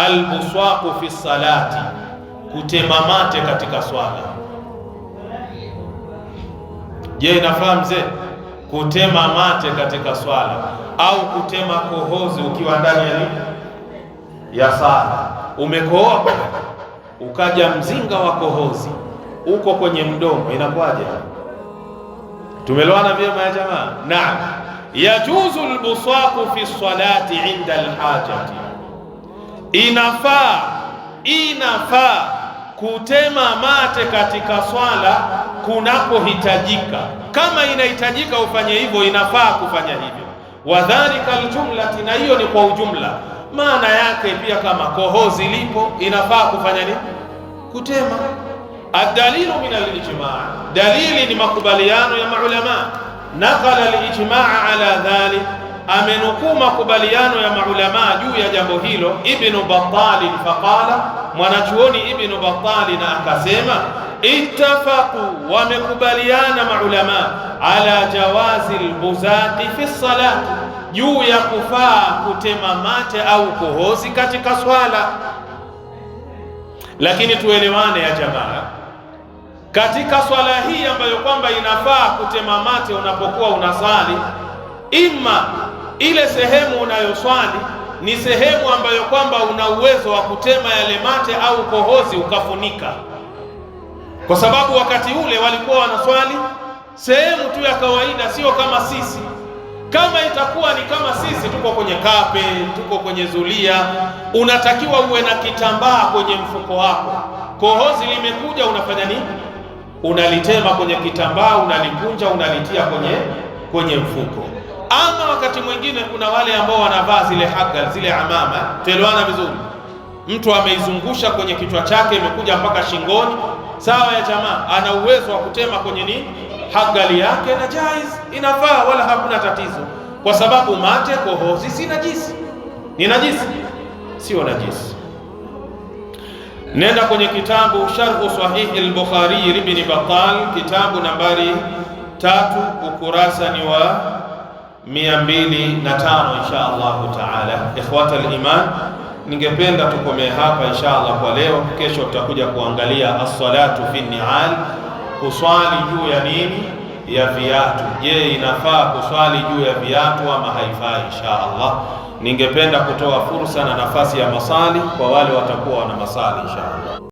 albuswaqu fi salati, kutema mate katika swala. Je, inafaa mzee kutema mate katika swala au kutema kohozi ukiwa ndani ya sala? Umekohoa ukaja mzinga wa kohozi uko kwenye mdomo, inakuwaje? Tumeelewana vyema ya jamaa? Naam, yajuzu albuswaqu fi salati inda alhajati, inafaa kutema mate katika swala kunapohitajika. Kama inahitajika ufanye hivyo, inafaa kufanya hivyo. Wadhalika aljumlati, na hiyo ni kwa ujumla. Maana yake pia kama kohozi lipo, inafaa kufanya nini? Kutema. Adalilu min alijmaa, dalili ni makubaliano ya maulama. Nakala alijmaa ala dhalik, amenukuu makubaliano ya maulama juu ya jambo hilo Ibnu Battali faqala, mwanachuoni Ibnu Battali na akasema, ittafaqu, wamekubaliana maulama ala jawazi albuzati fi salati, juu ya kufaa kutema mate au kohozi katika swala. Lakini tuelewane ya jamaa, katika swala hii ambayo kwamba inafaa kutema mate unapokuwa unasali, ima ile sehemu unayoswali ni sehemu ambayo kwamba una uwezo wa kutema yale mate au kohozi ukafunika, kwa sababu wakati ule walikuwa wanaswali sehemu tu ya kawaida, sio kama sisi. Kama itakuwa ni kama sisi, tuko kwenye kape, tuko kwenye zulia, unatakiwa uwe na kitambaa kwenye mfuko wako. Kohozi limekuja, unafanya nini? Unalitema kwenye kitambaa, unalikunja, unalitia kwenye mfuko. Ama wakati mwingine kuna wale ambao wanavaa zile haga, zile amama, tuelewana vizuri, mtu ameizungusha kwenye kichwa chake, imekuja mpaka shingoni. Sawa ya jamaa, ana uwezo wa kutema kwenye nini, hagali yake, na jaiz, inafaa, wala hakuna tatizo, kwa sababu mate, kohozi si najisi. Ni najisi? Sio najisi. Nenda kwenye kitabu Sharh Sahih al-Bukhari ibn Battal, kitabu nambari 3, ukurasa ni wa 205 insha Allah taala. Ikhwata al-iman, ningependa tukomee hapa insha Allah kwa leo. Kesho tutakuja kuangalia as-salatu fi ni'al, kuswali juu ya nini? Ya viatu. Je, inafaa kuswali juu ya viatu ama haifai? Insha Allah ningependa kutoa fursa na nafasi ya masali kwa wale watakuwa wana masali insha Allah.